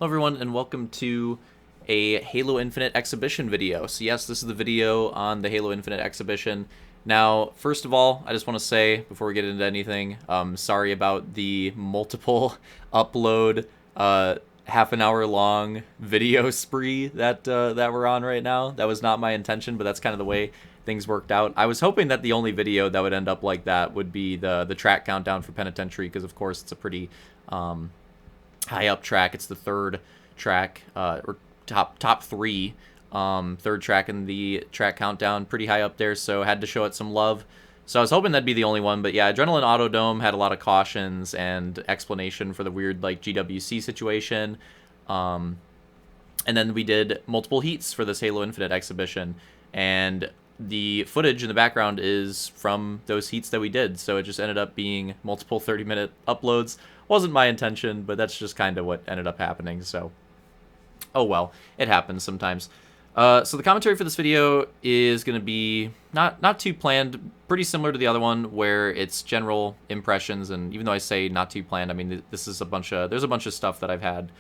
Hello everyone and welcome to a Halo Infinite exhibition video. So yes, this is the video on the Halo Infinite exhibition. Now, first of all, I just want to say, before we get into anything, sorry about the multiple upload, half an hour long video spree that we're on right now. That was not my intention, but that's kind of the way things worked out. I was hoping that the only video that would end up like that would be the track countdown for Penitentiary, because of course it's a pretty high up track. It's the third track, or top three, third track in the track countdown, pretty high up there, so had to show it some love. So I was hoping that'd be the only one, but yeah, Adrenaline Autodome had a lot of cautions and explanation for the weird like GWC situation. And then we did multiple heats for this Halo Infinite exhibition, and the footage in the background is from those heats that we did, so it just ended up being multiple 30-minute uploads. Wasn't my intention, but that's just kind of what ended up happening, so oh well, it happens sometimes. So the commentary for this video is going to be not too planned, pretty similar to the other one, where it's general impressions, and even though I say not too planned, I mean, this is there's a bunch of stuff that I've had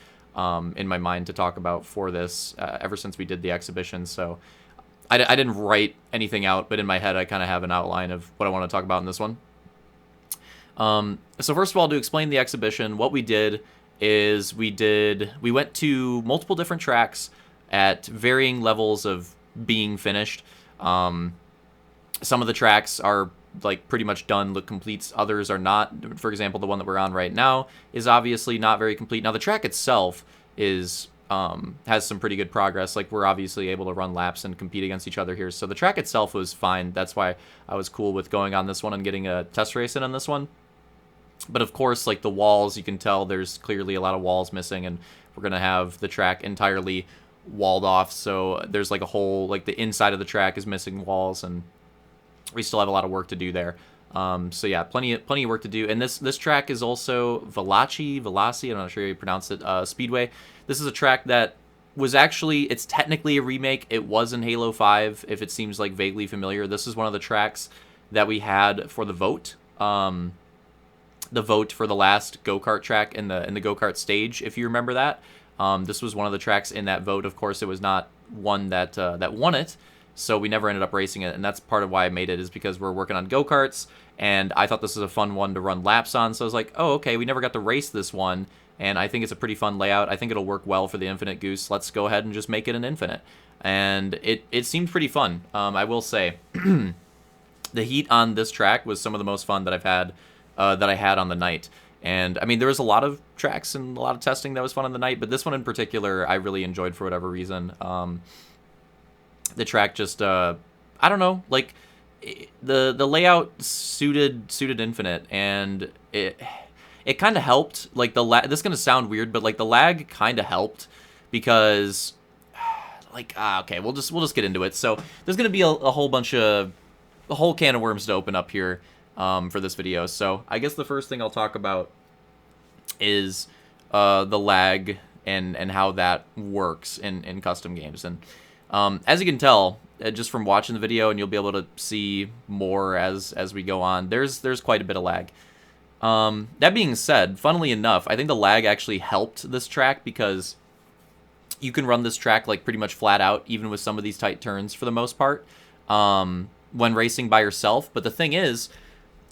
in my mind to talk about for this ever since we did the exhibition, so I didn't write anything out, but in my head I kind of have an outline of what I want to talk about in this one. So first of all, to explain the exhibition, what we did is we went to multiple different tracks at varying levels of being finished. Some of the tracks are like pretty much done, look complete. Others are not. For example, the one that we're on right now is obviously not very complete. Now the track itself is has some pretty good progress. Like, we're obviously able to run laps and compete against each other here. So the track itself was fine. That's why I was cool with going on this one and getting a test race in on this one. But of course, like the walls, you can tell there's clearly a lot of walls missing, and we're going to have the track entirely walled off. So there's like a whole, like the inside of the track is missing walls, and we still have a lot of work to do there. So yeah, plenty of work to do. And this track is also Veloci, I'm not sure how you pronounce it, Speedway. This is a track that was actually, it's technically a remake. It was in Halo 5, if it seems like vaguely familiar. This is one of the tracks that we had for the vote. The vote for the last go-kart track in the go-kart stage, if you remember that. This was one of the tracks in that vote. Of course, it was not one that won it, so we never ended up racing it, and that's part of why I made it, is because we're working on go-karts, and I thought this was a fun one to run laps on, so I was like, oh, okay, we never got to race this one, and I think it's a pretty fun layout. I think it'll work well for the Infinite Goose. Let's go ahead and just make it an Infinite. And it seemed pretty fun, I will say. The heat on this track was some of the most fun that I've had, that I had on the night. And I mean, there was a lot of tracks and a lot of testing that was fun on the night, but this one in particular I really enjoyed for whatever reason. The track just I don't know, like the layout suited Infinite, and it kind of helped. Like this is gonna sound weird, but like the lag kind of helped, because like okay, we'll just get into it. So there's gonna be a whole can of worms to open up here for this video. So I guess the first thing I'll talk about is the lag and how that works in custom games. And as you can tell, just from watching the video, and you'll be able to see more as we go on, there's quite a bit of lag. That being said, funnily enough, I think the lag actually helped this track, because you can run this track like pretty much flat out, even with some of these tight turns for the most part, when racing by yourself. But the thing is,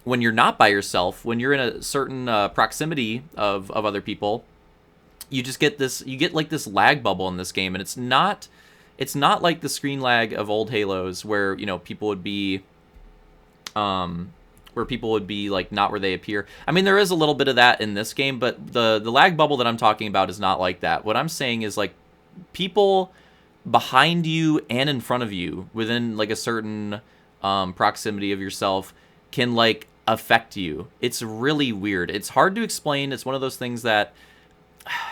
when you're not by yourself, when you're in a certain proximity of other people, you just get like this lag bubble in this game, and it's not like the screen lag of old Halos, where, you know, people would be like not where they appear. I mean, there is a little bit of that in this game, but the lag bubble that I'm talking about is not like that. What I'm saying is, like, people behind you and in front of you, within like a certain proximity of yourself, can like affect you. It's really weird. It's hard to explain. It's one of those things that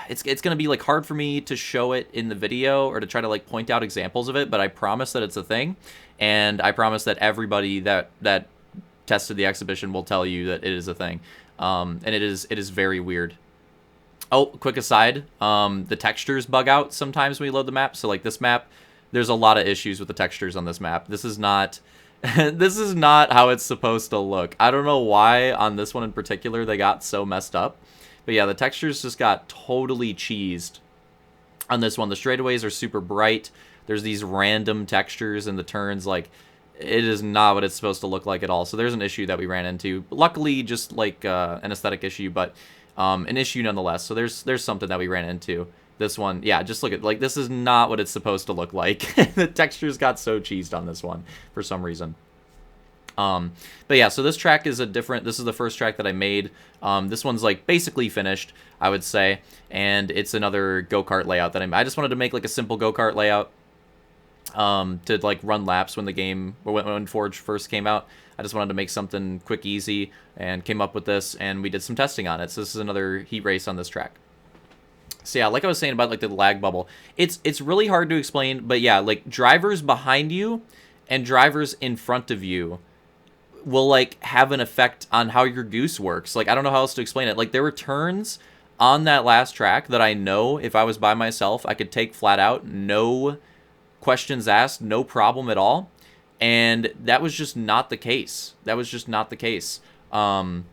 it's gonna be like hard for me to show it in the video, or to try to like point out examples of it, but I promise that it's a thing, and I promise that everybody that tested the exhibition will tell you that it is a thing. And it is very weird. Oh, quick aside, the textures bug out sometimes when you load the map. So like this map, there's a lot of issues with the textures on this map. This is not this is not how it's supposed to look. I don't know why on this one in particular they got so messed up. But yeah, the textures just got totally cheesed on this one. The straightaways are super bright. There's these random textures in the turns. Like, it is not what it's supposed to look like at all. So there's an issue that we ran into. Luckily, just like an aesthetic issue, but an issue nonetheless. So there's something that we ran into. This one, yeah, just look at, like, this is not what it's supposed to look like. The textures got so cheesed on this one for some reason. But yeah, so this track is this is the first track that I made. This one's like basically finished, I would say, and it's another go-kart layout that I just wanted to make like a simple go-kart layout to like run laps when Forge first came out. I just wanted to make something quick, easy, and came up with this, and we did some testing on it. So this is another heat race on this track. So yeah, like I was saying about like the lag bubble, it's really hard to explain, but yeah, like drivers behind you and drivers in front of you will like have an effect on how your goose works. Like, I don't know how else to explain it. Like, there were turns on that last track that I know if I was by myself, I could take flat out, no questions asked, no problem at all. And that was just not the case. That was just not the case. When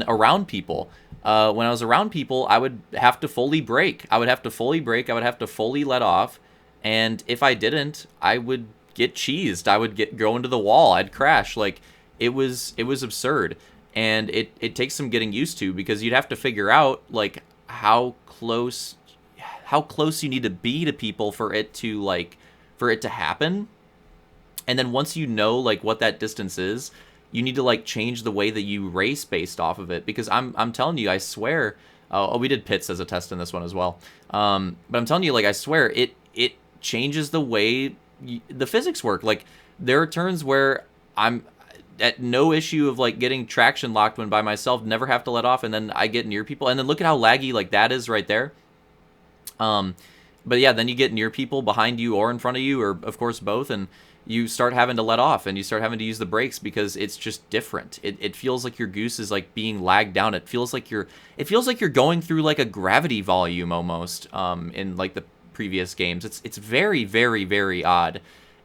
around people, when I was around people, I would have to fully brake. I would have to fully brake. I would have to fully let off. And if I didn't, I would get cheesed. I would go into the wall. I'd crash. Like, it was absurd. And it takes some getting used to, because you'd have to figure out like how close you need to be to people for it to happen. And then once you know like what that distance is, you need to like change the way that you race based off of it. Because I'm telling you, I swear, we did pits as a test in this one as well. But I'm telling you, like, I swear it changes the way the physics work. Like, there are turns where I'm at no issue of like getting traction locked when by myself, never have to let off, and then I get near people, and then look at how laggy like that is right there. But yeah, then you get near people behind you or in front of you, or of course both, and you start having to let off and you start having to use the brakes because it's just different. It feels like your goose is like being lagged down. It feels like you're going through like a gravity volume almost in like the previous games. It's very, very, very odd,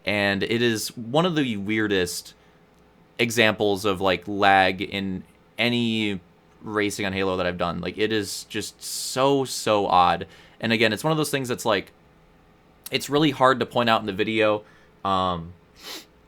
and it is one of the weirdest examples of like lag in any racing on Halo that I've done. Like, it is just so odd. And again, it's one of those things that's like, it's really hard to point out in the video.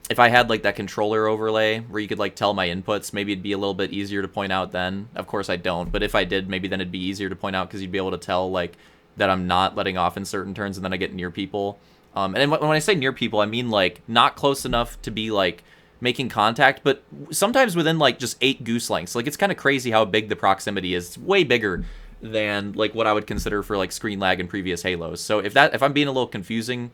If I had like that controller overlay where you could like tell my inputs, maybe it'd be a little bit easier to point out then. Of course I don't, but if I did, maybe then it'd be easier to point out, because you'd be able to tell like that I'm not letting off in certain turns, and then I get near people. And when I say near people, I mean like not close enough to be like making contact, but sometimes within like just 8 goose lengths. Like, it's kind of crazy how big the proximity is. It's way bigger than like what I would consider for like screen lag in previous Halos. So if I'm being a little confusing,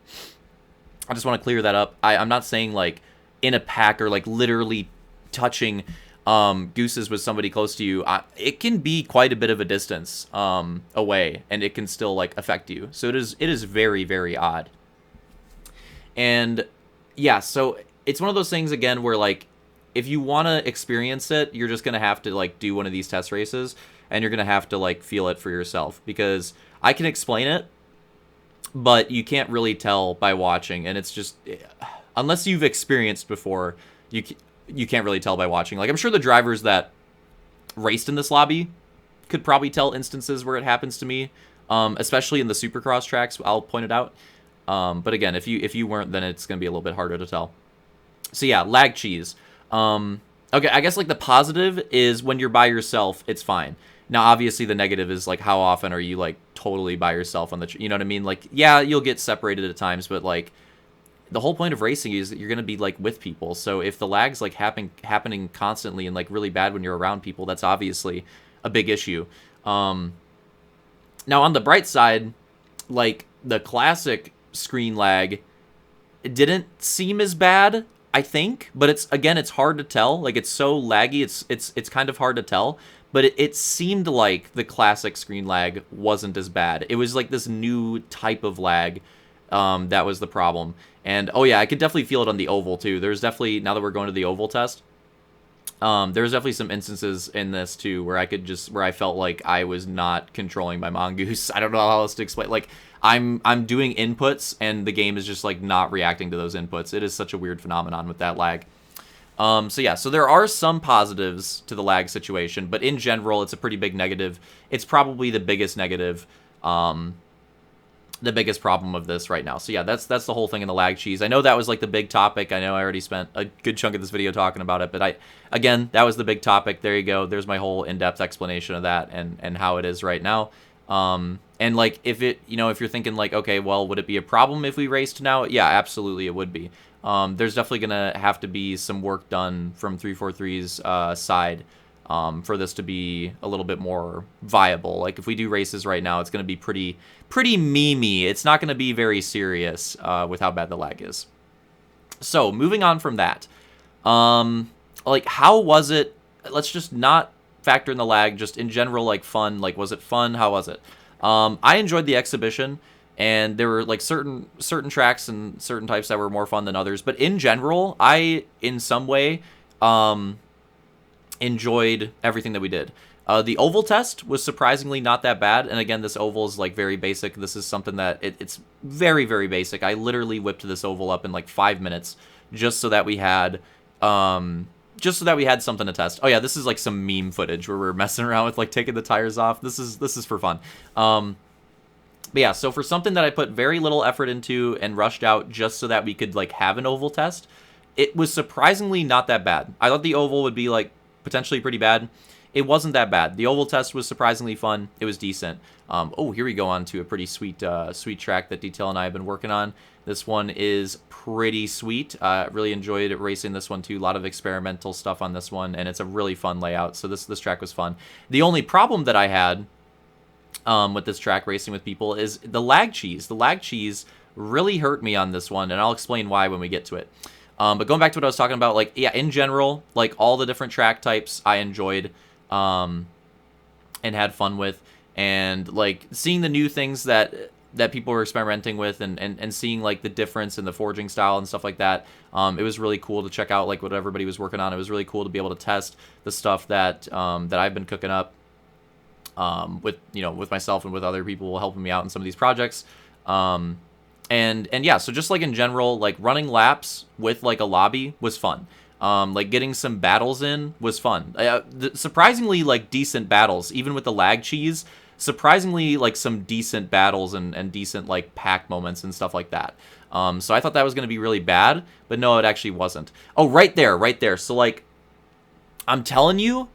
I just want to clear that up. I'm not saying like in a pack or like literally touching gooses with somebody close to you. It can be quite a bit of a distance away, and it can still like affect you. So it is very, very odd. And yeah, so it's one of those things again where like if you want to experience it, you're just gonna have to like do one of these test races, and you're gonna have to like feel it for yourself, because I can explain it, but you can't really tell by watching. And it's just, unless you've experienced before, you can't really tell by watching. Like, I'm sure the drivers that raced in this lobby could probably tell instances where it happens to me, especially in the Supercross tracks. I'll point it out. But again, if you weren't, then it's gonna be a little bit harder to tell. So yeah, lag cheese. Okay, I guess like the positive is when you're by yourself, it's fine. Now, obviously, the negative is like how often are you like totally by yourself on the, you know what I mean? Like, yeah, you'll get separated at times, but like the whole point of racing is that you're gonna be like with people. So if the lag's like happening constantly and like really bad when you're around people, that's obviously a big issue. Now on the bright side, like the classic screen lag, it didn't seem as bad, I think, but it's hard to tell. Like, it's so laggy, it's kind of hard to tell. But it seemed like the classic screen lag wasn't as bad. It was like this new type of lag that was the problem. And oh yeah, I could definitely feel it on the oval too. There's definitely, now that we're going to the oval test, there's definitely some instances in this too where I felt like I was not controlling my mongoose. I don't know how else to explain. Like, I'm doing inputs and the game is just like not reacting to those inputs. It is such a weird phenomenon with that lag. So yeah, so there are some positives to the lag situation, but in general, it's a pretty big negative. It's probably the biggest negative the biggest problem of this right now. So yeah, that's the whole thing in the lag cheese. I know that was like the big topic. I know I already spent a good chunk of this video talking about it, but again, that was the big topic. There you go. There's my whole in-depth explanation of that and how it is right now. And like if it, if you're thinking like, okay, well, would it be a problem if we raced now? Yeah, absolutely it would be. There's definitely going to have to be some work done from 343's side for this to be a little bit more viable. Like if we do races right now, it's going to be pretty memey. It's not going to be very serious with how bad the lag is. So moving on from that, like how was it? Let's just not factor in the lag. Just in general, like fun. Like was it fun? How was it? I enjoyed the exhibition. And there were like certain tracks and certain types that were more fun than others. But in general, I, in some way, enjoyed everything that we did. The oval test was surprisingly not that bad. And again, this oval is like very basic. This is something that it's very, very basic. I literally whipped this oval up in like 5 minutes just so that we had something to test. Oh yeah, this is like some meme footage where we're messing around with like taking the tires off. This is for fun. But yeah, so for something that I put very little effort into and rushed out just so that we could like have an oval test, it was surprisingly not that bad. I thought the oval would be like potentially pretty bad. It wasn't that bad. The oval test was surprisingly fun. It was decent. Oh, here we go on to a pretty sweet track that Detail and I have been working on. This one is pretty sweet. Really enjoyed racing this one too. A lot of experimental stuff on this one, and it's a really fun layout. So this track was fun. The only problem that I had with this track racing with people is the lag cheese. The lag cheese really hurt me on this one, and I'll explain why when we get to it. But going back to what I was talking about, like, yeah, in general, like, all the different track types I enjoyed and had fun with. And, like, seeing the new things that people were experimenting with and seeing, like, the difference in the forging style and stuff like that, it was really cool to check out, like, what everybody was working on. It was really cool to be able to test the stuff that I've been cooking up with myself and with other people helping me out in some of these projects. And yeah, so just like in general, like running laps with like a lobby was fun. Like getting some battles in was fun. Surprisingly like decent battles, even with the lag cheese, surprisingly like some decent battles and decent like pack moments and stuff like that. So I thought that was going to be really bad, but no, it actually wasn't. Oh, right there. So like, I'm telling you,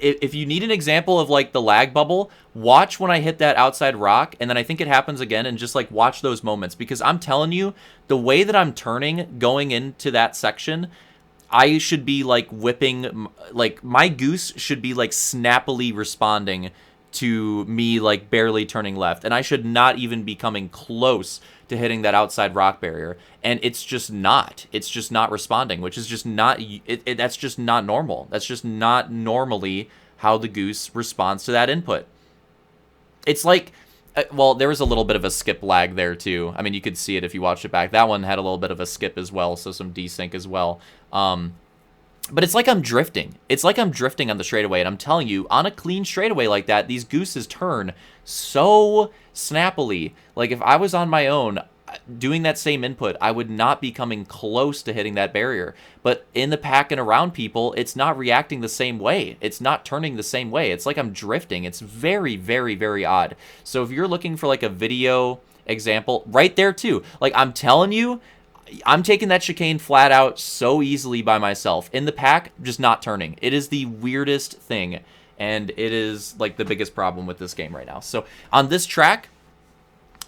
if you need an example of like the lag bubble, watch when I hit that outside rock, and then I think it happens again, and just like watch those moments, because I'm telling you, the way that I'm turning going into that section, I should be like whipping, like my goose should be like snappily responding to me like barely turning left, and I should not even be coming close to hitting that outside rock barrier, and it's just not responding, which is just not that's just not normal. That's just not normally how the goose responds to that input. It's like, well, there was a little bit of a skip lag there too. I mean, you could see it if you watched it back. That one had a little bit of a skip as well, so some desync as well. But it's like I'm drifting. It's like I'm drifting on the straightaway, and I'm telling you, on a clean straightaway like that, these gooses turn so snappily. Like, if I was on my own doing that same input, I would not be coming close to hitting that barrier. But in the pack and around people, it's not reacting the same way. It's not turning the same way. It's like I'm drifting. It's very, very, very odd. So if you're looking for, like, a video example, right there, too. Like, I'm telling you, I'm taking that chicane flat out so easily by myself. In the pack, just not turning. It is the weirdest thing, and it is like the biggest problem with this game right now. So on this track,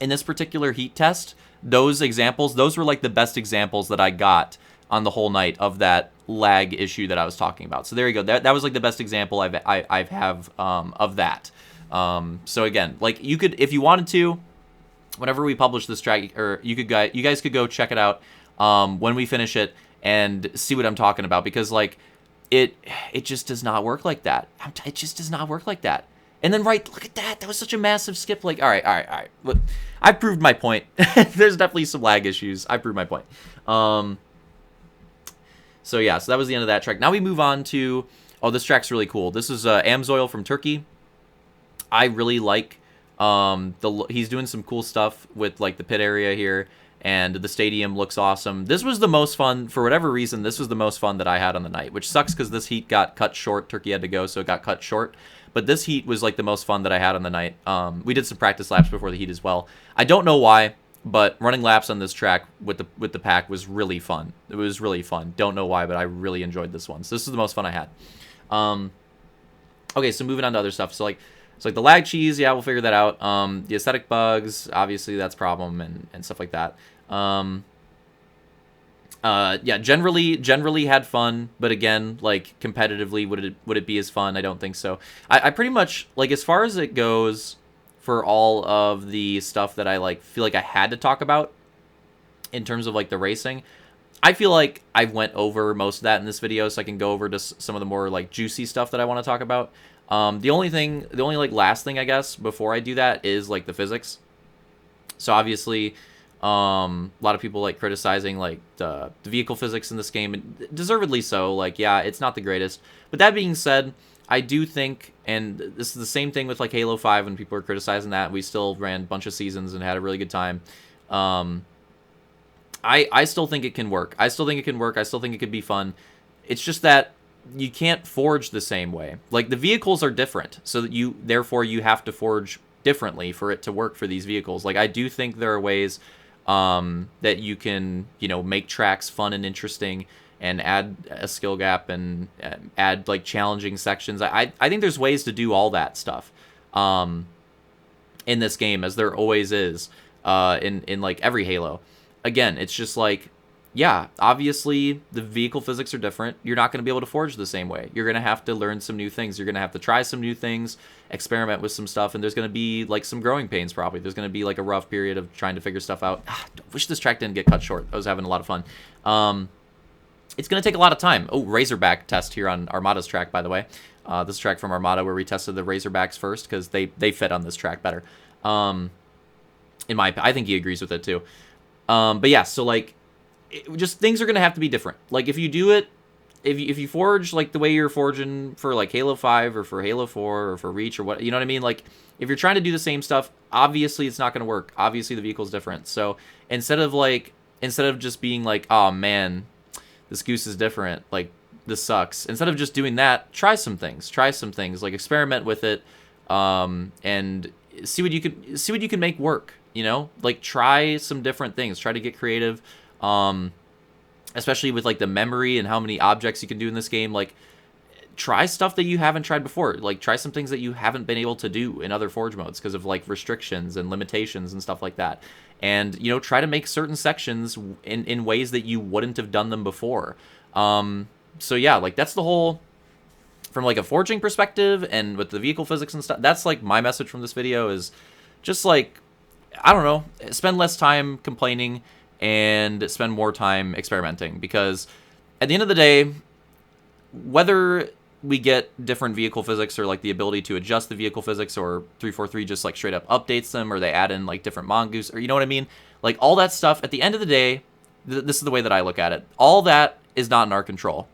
in this particular heat test, those examples, those were like the best examples that I got on the whole night of that lag issue that I was talking about. So there you go. That was like the best example I have of that. So again, like you could, if you wanted to, whenever we publish this track, or you guys could go check it out when we finish it and see what I'm talking about, because like it just does not work like that. It just does not work like that. And then look at that. That was such a massive skip. Like, all right. Look, I proved my point. There's definitely some lag issues. I proved my point. So yeah, so that was the end of that track. Now we move on to, this track's really cool. This is Amsoil from Turkey. I really like he's doing some cool stuff with like the pit area here, and the stadium looks awesome. This was the most fun, for whatever reason, this was the most fun that I had on the night, which sucks because this heat got cut short. Turkey had to go, so it got cut short. but this heat was like the most fun that I had on the night. We did some practice laps before the heat as well. I don't know why, but running laps on this track with the pack was really fun. It was really fun. Don't know why, but I really enjoyed this one. So this is the most fun I had. Okay, so moving on to other stuff. So like the lag cheese, yeah, we'll figure that out. The aesthetic bugs, obviously that's a problem and stuff like that. Yeah, generally had fun, but again, like competitively, would it be as fun? I don't think so. I pretty much, like, as far as it goes for all of the stuff that I like feel like I had to talk about in terms of like the racing, I feel like I went over most of that in this video, so I can go over to some of the more like juicy stuff that I want to talk about. The only like last thing I guess before I do that is like the physics. So obviously, a lot of people like criticizing like the vehicle physics in this game, and deservedly so. Like, yeah, it's not the greatest. But that being said, I do think, and this is the same thing with like Halo 5 when people are criticizing that, we still ran a bunch of seasons and had a really good time. I still think it can work. I still think it could be fun. It's just that you can't forge the same way. Like, the vehicles are different, so that therefore you have to forge differently for it to work for these vehicles. Like, I do think there are ways that you can, make tracks fun and interesting and add a skill gap and add like challenging sections. I think there's ways to do all that stuff in this game, as there always is in like every Halo. Again, it's just like, yeah, obviously the vehicle physics are different. You're not going to be able to forge the same way. You're going to have to learn some new things. You're going to have to try some new things, experiment with some stuff, and there's going to be like some growing pains probably. There's going to be like a rough period of trying to figure stuff out. I wish this track didn't get cut short. I was having a lot of fun. It's going to take a lot of time. Oh, Razorback test here on Armada's track, by the way. This is a track from Armada where we tested the Razorbacks first because they fit on this track better. I think he agrees with it too. But yeah, so like, just things are going to have to be different. Like, if you do it, if you forge like the way you're forging for like Halo 5 or for Halo 4 or for Reach or what, you know what I mean? Like, if you're trying to do the same stuff, obviously it's not going to work. Obviously the vehicle's different. So instead of just being like, oh man, this goose is different, like this sucks, instead of just doing that, try some things, like experiment with it, and see what you can make work. Like, try some different things, try to get creative, especially with like the memory and how many objects you can do in this game. Like, try stuff that you haven't tried before. Like, try some things that you haven't been able to do in other Forge modes because of like restrictions and limitations and stuff like that. And, try to make certain sections in ways that you wouldn't have done them before. So yeah, like, that's the whole, from like a forging perspective and with the vehicle physics and stuff, that's like my message from this video is just like, I don't know, spend less time complaining and spend more time experimenting, because at the end of the day, whether we get different vehicle physics or like the ability to adjust the vehicle physics, or 343 just like straight up updates them, or they add in like different mongoose, or you know what I mean? Like, all that stuff, at the end of the day, this is the way that I look at it. All that is not in our control.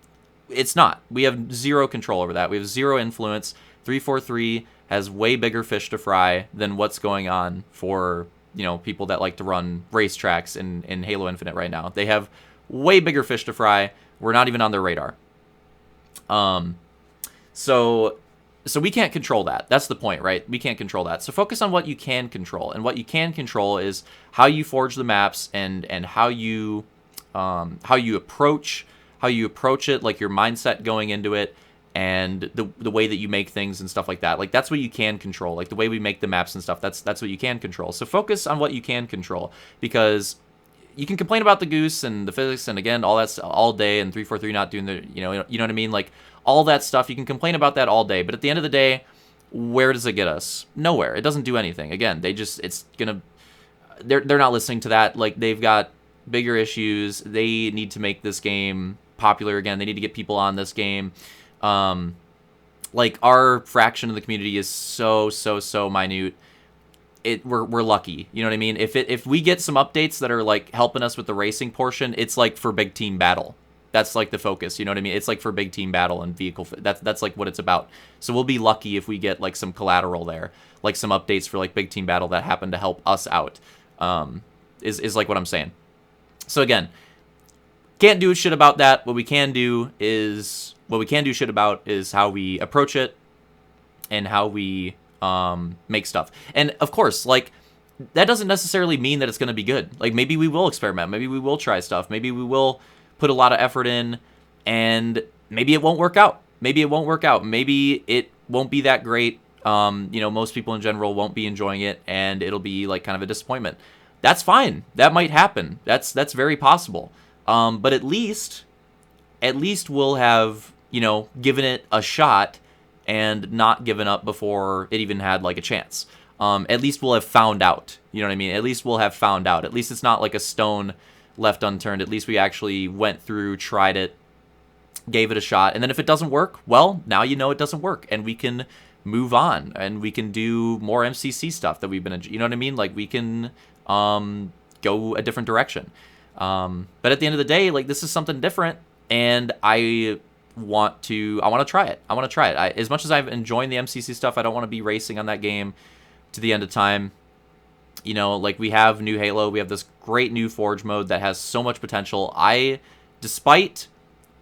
It's not. We have zero control over that. We have zero influence. 343 has way bigger fish to fry than what's going on for, people that like to run racetracks in Halo Infinite right now. They have way bigger fish to fry. We're not even on their radar. So we can't control that. That's the point, right? We can't control that. So focus on what you can control. And what you can control is how you forge the maps and how you approach it, like your mindset going into it, and the way that you make things and stuff like that. Like, that's what you can control. Like, the way we make the maps and stuff, that's what you can control. So focus on what you can control, because you can complain about the goose and the physics and, again, all that all day, and 343 not doing the, you know what I mean? Like, all that stuff, you can complain about that all day, but at the end of the day, where does it get us? Nowhere. It doesn't do anything. Again, they're not listening to that. Like, they've got bigger issues. They need to make this game popular again. They need to get people on this game. Like, our fraction of the community is so minute. We're lucky, you know what I mean? If we get some updates that are like helping us with the racing portion, it's like for big team battle. That's like the focus, you know what I mean? It's like for big team battle and vehicle. That's like what it's about. So we'll be lucky if we get like some collateral there, like some updates for like big team battle that happen to help us out. Is like what I'm saying. So again, can't do shit about that. What we can do shit about is how we approach it and how we make stuff. And of course, like, that doesn't necessarily mean that it's going to be good. Like, maybe we will experiment. Maybe we will try stuff. Maybe we will put a lot of effort in, and maybe it won't work out. Maybe it won't work out. Maybe it won't be that great. Most people in general won't be enjoying it, and it'll be like kind of a disappointment. That's fine. That might happen. That's very possible. But at least we'll have, given it a shot and not given up before it even had like a chance. At least we'll have found out. You know what I mean? At least we'll have found out. At least it's not like a stone left unturned. At least we actually went through, tried it, gave it a shot. And then if it doesn't work, well, now you know it doesn't work. And we can move on. And we can do more MCC stuff that we've been, you know what I mean? Like, we can go a different direction. But at the end of the day, like, this is something different. And I want to try it. As much as I've enjoyed the MCC stuff, I don't want to be racing on that game to the end of time. Like, we have new Halo, we have this great new Forge mode that has so much potential. Despite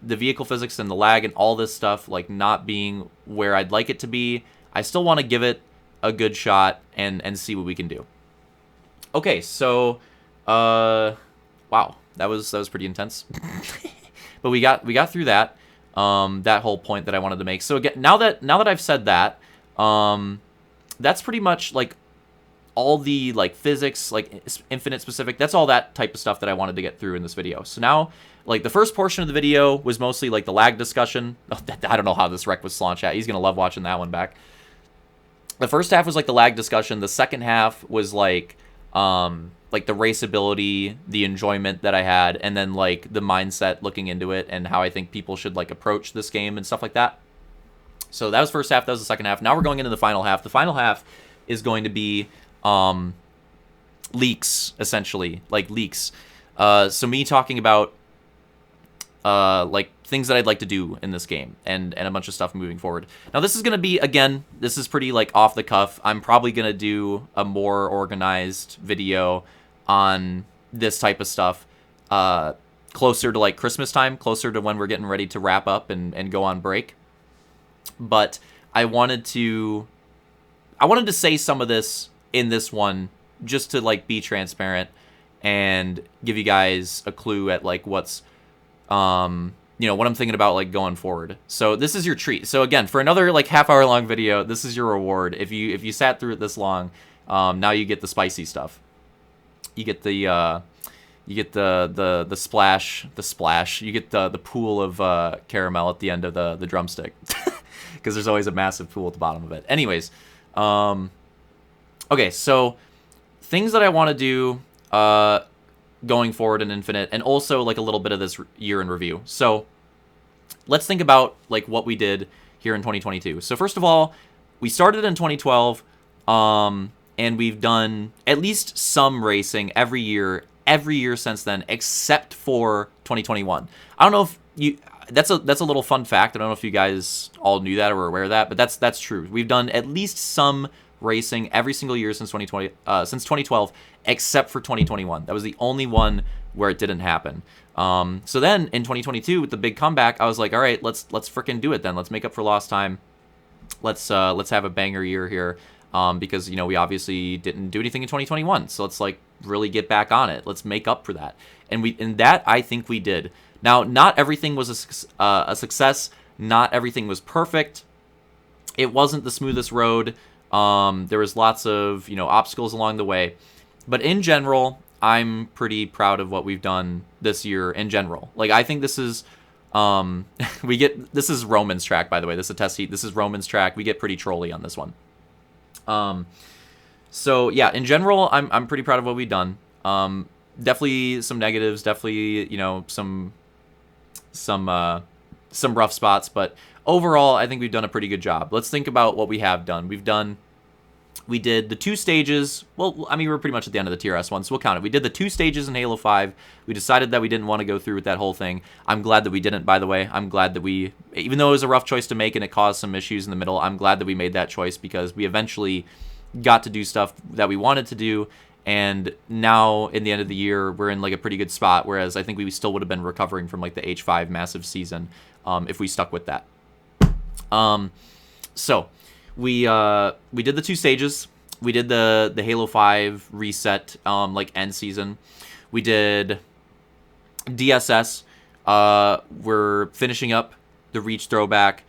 the vehicle physics and the lag and all this stuff, like, not being where I'd like it to be, I still want to give it a good shot and see what we can do. Okay, so, wow, that was pretty intense. But we got through that, that whole point that I wanted to make. So again, now that I've said that, that's pretty much like all the like physics, like infinite specific, that's all that type of stuff that I wanted to get through in this video. So now, like, the first portion of the video was mostly like the lag discussion. I don't know how this wreck was Slaunch at. He's gonna love watching that one back. The first half was like the lag discussion. The second half was like the raceability, the enjoyment that I had, and then like the mindset looking into it and how I think people should like approach this game and stuff like that. So that was first half, that was the second half. Now we're going into the final half. The final half is going to be leaks, essentially, like leaks. So me talking about like things that I'd like to do in this game and a bunch of stuff moving forward. Now this is going to be, again, this is pretty like off the cuff. I'm probably going to do a more organized video on this type of stuff closer to like Christmas time, closer to when we're getting ready to wrap up and go on break. But I wanted to say some of this in this one just to like be transparent and give you guys a clue at like what's what I'm thinking about like going forward. So this is your treat. So again, for another like half-hour long video, this is your reward. If you sat through it this long, now you get the spicy stuff. You get the splash. You get the pool of caramel at the end of the drumstick. Because there's always a massive pool at the bottom of it. Anyways, okay, so things that I want to do going forward in Infinite, and also like a little bit of this year in review. So let's think about like what we did here in 2022. So first of all, we started in 2012, and we've done at least some racing every year since then, except for 2021. I don't know if you... That's a little fun fact. I don't know if you guys all knew that or were aware of that, but that's true. We've done at least some racing every single year since 2012, except for 2021. That was the only one where it didn't happen. So then in 2022 with the big comeback, I was like, all right, let's freaking do it then. Let's make up for lost time. Let's have a banger year here, because we obviously didn't do anything in 2021. So let's like really get back on it. Let's make up for that. And that I think we did. Now, not everything was a success. Not everything was perfect. It wasn't the smoothest road. There was lots of, obstacles along the way. But in general, I'm pretty proud of what we've done this year in general. Like, I think this is, this is Roman's track, by the way. This is a test heat. This is Roman's track. We get pretty trolly on this one. So yeah, in general, I'm pretty proud of what we've done. Definitely some negatives, definitely, some rough spots, but overall, I think we've done a pretty good job. Let's think about what we have done. We did the 2 stages. Well, I mean, we're pretty much at the end of the TRS one, so we'll count it. We did the 2 stages in Halo 5. We decided that we didn't want to go through with that whole thing. I'm glad that we didn't, by the way. I'm glad that even though it was a rough choice to make and it caused some issues in the middle, I'm glad that we made that choice because we eventually got to do stuff that we wanted to do. And now, in the end of the year, we're in like a pretty good spot. Whereas I think we still would have been recovering from like the H5 massive season if we stuck with that. So we did the 2 stages. We did the Halo 5 reset, like end season. We did DSS. We're finishing up the Reach throwback.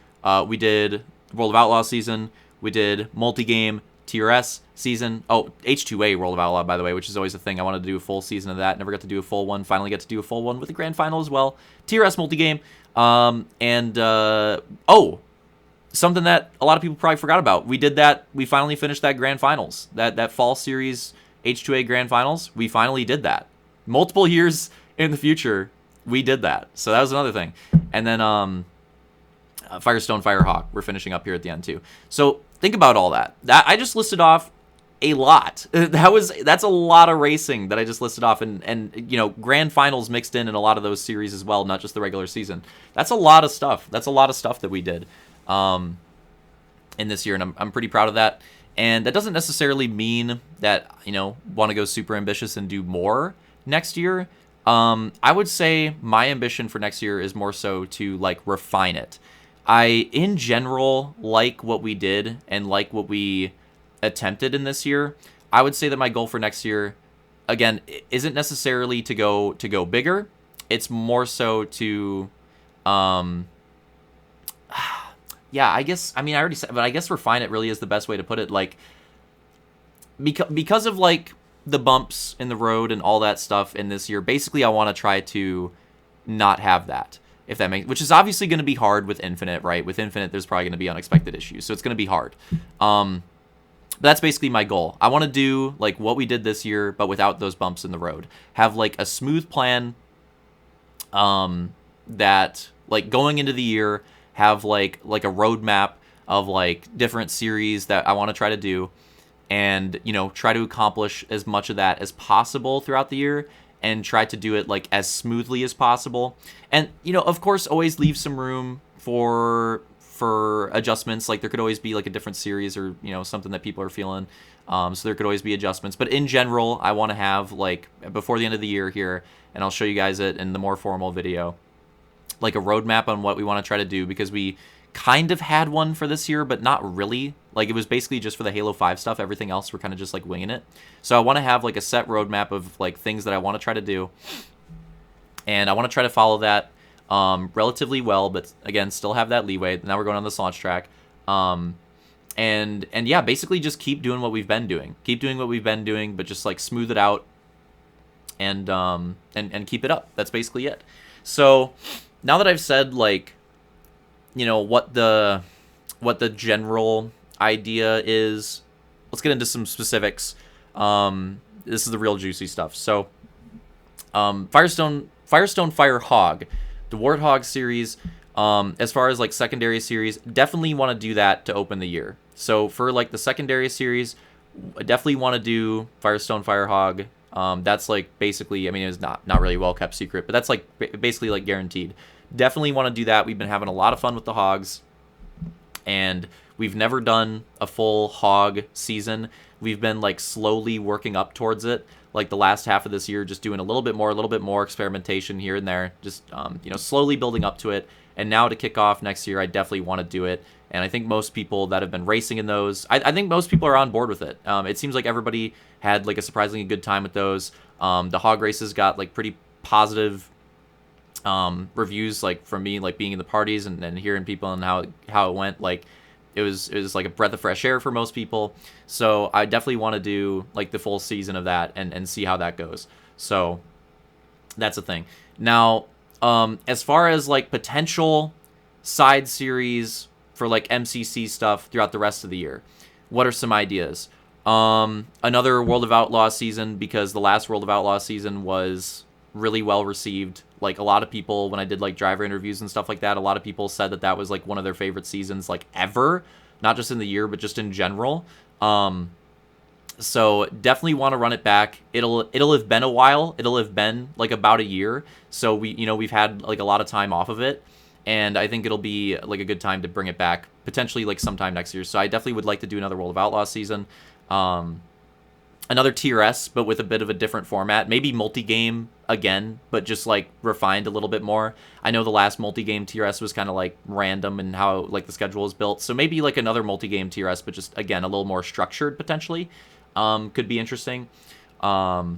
We did World of Outlaw season. We did multi-game TRS season. Oh, H2A World of Outlaw, by the way, which is always a thing. I wanted to do a full season of that. Never got to do a full one. Finally got to do a full one with the grand final as well. TRS multi-game. Something that a lot of people probably forgot about. We did that. We finally finished that grand finals. That fall series H2A grand finals. We finally did that. Multiple years in the future, we did that. So that was another thing. And then Firestone Firehawk, we're finishing up here at the end too. So think about all that. I just listed off a lot. That's a lot of racing that I just listed off, and you know, grand finals mixed in a lot of those series as well, not just the regular season. That's a lot of stuff. That's a lot of stuff that we did in this year, and I'm pretty proud of that. And that doesn't necessarily mean that, you know, want to go super ambitious and do more next year. I would say my ambition for next year is more so to like refine it. I, in general, like what we did and like what we attempted in this year. I would say that my goal for next year, again, isn't necessarily to go bigger. It's more so to, yeah, I guess, I mean, I already said, but I guess refine it really is the best way to put it. Like, because of like the bumps in the road and all that stuff in this year, basically I want to try to not have that. If that makes, which is obviously going to be hard with Infinite, right? With Infinite, there's probably going to be unexpected issues, so it's going to be hard. But that's basically my goal. I want to do like what we did this year, but without those bumps in the road. Have like a smooth plan. That like going into the year, have like a roadmap of like different series that I want to try to do, and you know, try to accomplish as much of that as possible throughout the year. And try to do it like as smoothly as possible, and you know, of course, always leave some room for adjustments. Like there could always be like a different series or you know something that people are feeling, so there could always be adjustments. But in general, I want to have like before the end of the year here, and I'll show you guys it in the more formal video, like a roadmap on what we want to try to do, because we kind of had one for this year, but not really. Like it was basically just for the Halo 5 stuff. Everything else we're kind of just like winging it. So I want to have like a set roadmap of like things that I want to try to do, and I want to try to follow that relatively well, but again, still have that leeway. Now we're going on this launch track, and yeah, basically just keep doing what we've been doing. Keep doing what we've been doing, but just like smooth it out and keep it up. That's basically it. So now that I've said like, you know, what the general idea is, let's get into some specifics. This is the real juicy stuff. So Firestone Firehog, the Warthog series, as far as like secondary series, definitely want to do that to open the year. So for like the secondary series, I definitely want to do Firestone Firehog. That's like basically, I mean, it's not really well kept secret, but that's like basically like guaranteed. Definitely want to do that. We've been having a lot of fun with the hogs, and we've never done a full hog season. We've been like slowly working up towards it. Like the last half of this year, just doing a little bit more experimentation here and there, just you know, slowly building up to it. And now to kick off next year, I definitely want to do it. And I think most people that have been racing in those, I think most people are on board with it. It seems like everybody had like a surprisingly good time with those. The hog races got like pretty positive reviews, like from me, like being in the parties and hearing people and how it went. Like it was like a breath of fresh air for most people. So I definitely want to do like the full season of that and see how that goes. So that's a thing. Now, as far as like potential side series for like MCC stuff throughout the rest of the year, what are some ideas? Another World of Outlaw season, because the last World of Outlaw season was really well received. Like a lot of people, when I did like driver interviews and stuff like that, a lot of people said that was like one of their favorite seasons like ever, not just in the year but just in general. So definitely want to run it back. It'll have been a while. It'll have been like about a year. So we've had like a lot of time off of it, and I think it'll be like a good time to bring it back potentially like sometime next year. So I definitely would like to do another World of Outlaw season. Another TRS, but with a bit of a different format, maybe multi-game again, but just like refined a little bit more. I know the last multi-game TRS was kind of like random and how like the schedule is built, so maybe like another multi-game TRS, but just again a little more structured potentially, could be interesting. But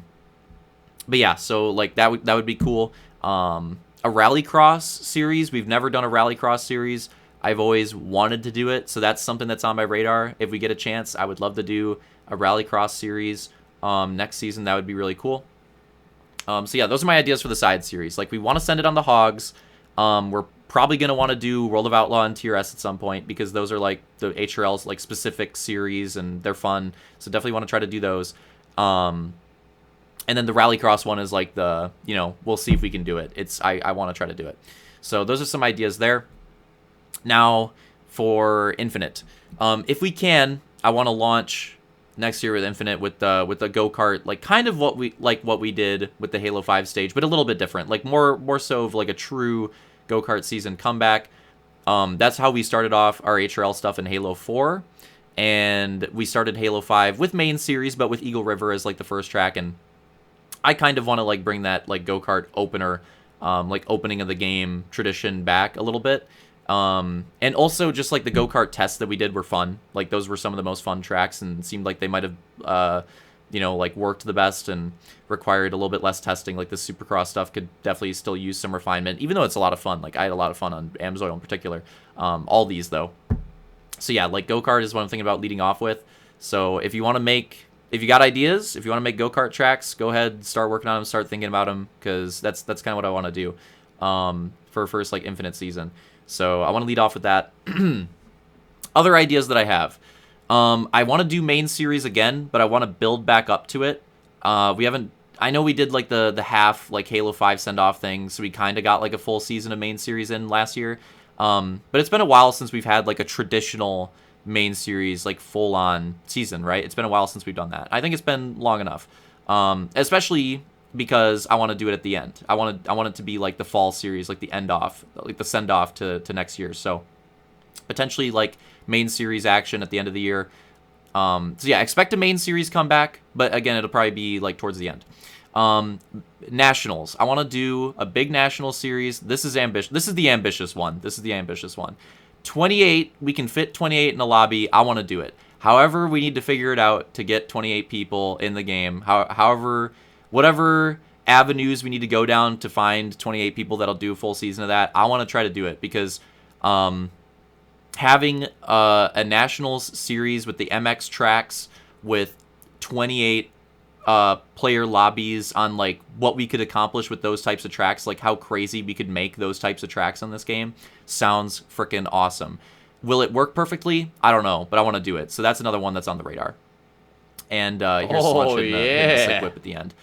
yeah, so like that would be cool. A Rallycross series, we've never done a Rallycross series. I've always wanted to do it, so that's something that's on my radar. If we get a chance, I would love to do a Rallycross series next season. That would be really cool. So yeah, those are my ideas for the side series. Like, we want to send it on the Hogs. We're probably going to want to do World of Outlaw and TRS at some point, because those are like the HRL's like specific series and they're fun. So definitely want to try to do those. And then the Rallycross one is like the, you know, we'll see if we can do it. I want to try to do it. So those are some ideas there. Now for Infinite. If we can, I want to launch next year with Infinite with the go-kart, like kind of what we did with the Halo 5 stage, but a little bit different, like more so of like a true go-kart season comeback. That's how we started off our HRL stuff in Halo 4, and we started Halo 5 with main series, but with Eagle River as like the first track, and I kind of want to like bring that like go-kart opener, like opening of the game tradition back a little bit. And also just like the go-kart tests that we did were fun. Like, those were some of the most fun tracks and seemed like they might have, you know, like worked the best and required a little bit less testing. Like the Supercross stuff could definitely still use some refinement, even though it's a lot of fun. Like, I had a lot of fun on Amsoil in particular. All these though. So yeah, like go-kart is what I'm thinking about leading off with. So if you want to make, if you got ideas, if you want to make go-kart tracks, go ahead, start working on them, start thinking about them, because that's kind of what I want to do, for first like Infinite season. So I want to lead off with that. Other ideas that I have. I want to do main series again, but I want to build back up to it. We haven't, I know we did like the half like Halo 5 send-off thing, so we kind of got like a full season of main series in last year. But it's been a while since we've had like a traditional main series, like full-on season, right? It's been a while since we've done that. I think it's been long enough. Especially because I want to do it at the end. I want it to be like the fall series, like the end off, like the send off to next year. So potentially like main series action at the end of the year. So yeah, expect a main series comeback, but again, it'll probably be like towards the end. Nationals. I want to do a big national series. This is ambitious. This is the ambitious one. 28. We can fit 28 in the lobby. I want to do it. However, we need to figure it out to get 28 people in the game. However, whatever avenues we need to go down to find 28 people that'll do a full season of that, I want to try to do it, because having a Nationals series with the MX tracks with 28 player lobbies on like what we could accomplish with those types of tracks, like how crazy we could make those types of tracks on this game, sounds freaking awesome. Will it work perfectly? I don't know, but I want to do it. So that's another one that's on the radar. And here's Slunch in the Slick Whip at the end.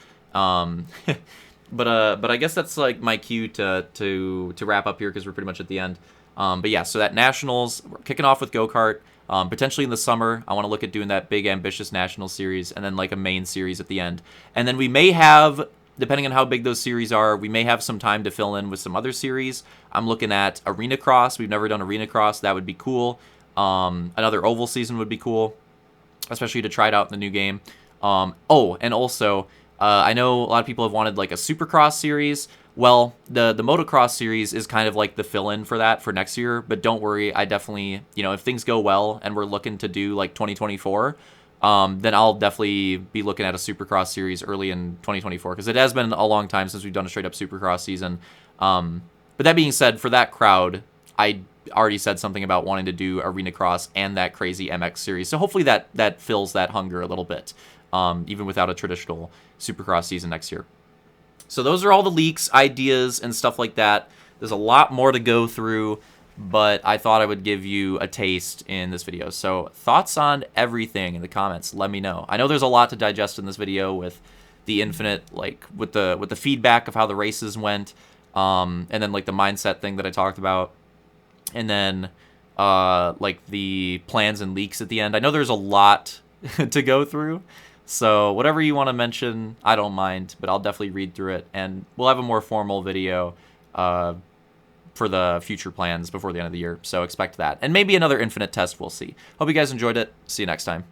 But I guess that's like my cue to wrap up here, because we're pretty much at the end. But yeah, so that Nationals, we're kicking off with go-kart. Potentially in the summer, I want to look at doing that big ambitious national series, and then like a main series at the end. And then we may have, depending on how big those series are, we may have some time to fill in with some other series. I'm looking at Arena Cross. We've never done Arena Cross. That would be cool. Another Oval season would be cool, especially to try it out in the new game. Oh, and also, I know a lot of people have wanted like a Supercross series. Well, the motocross series is kind of like the fill-in for that for next year, but don't worry, I definitely, you know, if things go well and we're looking to do like 2024, then I'll definitely be looking at a Supercross series early in 2024, because it has been a long time since we've done a straight-up Supercross season. But that being said, for that crowd, I already said something about wanting to do Arena Cross and that crazy MX series, so hopefully that fills that hunger a little bit, even without a traditional Supercross season next year. So those are all the leaks, ideas, and stuff like that. There's a lot more to go through, but I thought I would give you a taste in this video. So thoughts on everything in the comments, let me know. I know there's a lot to digest in this video with the Infinite, like with the feedback of how the races went, and then like the mindset thing that I talked about, and then like the plans and leaks at the end. I know there's a lot to go through. So whatever you want to mention, I don't mind, but I'll definitely read through it, and we'll have a more formal video for the future plans before the end of the year, so expect that. And maybe another Infinite test, we'll see. Hope you guys enjoyed it. See you next time.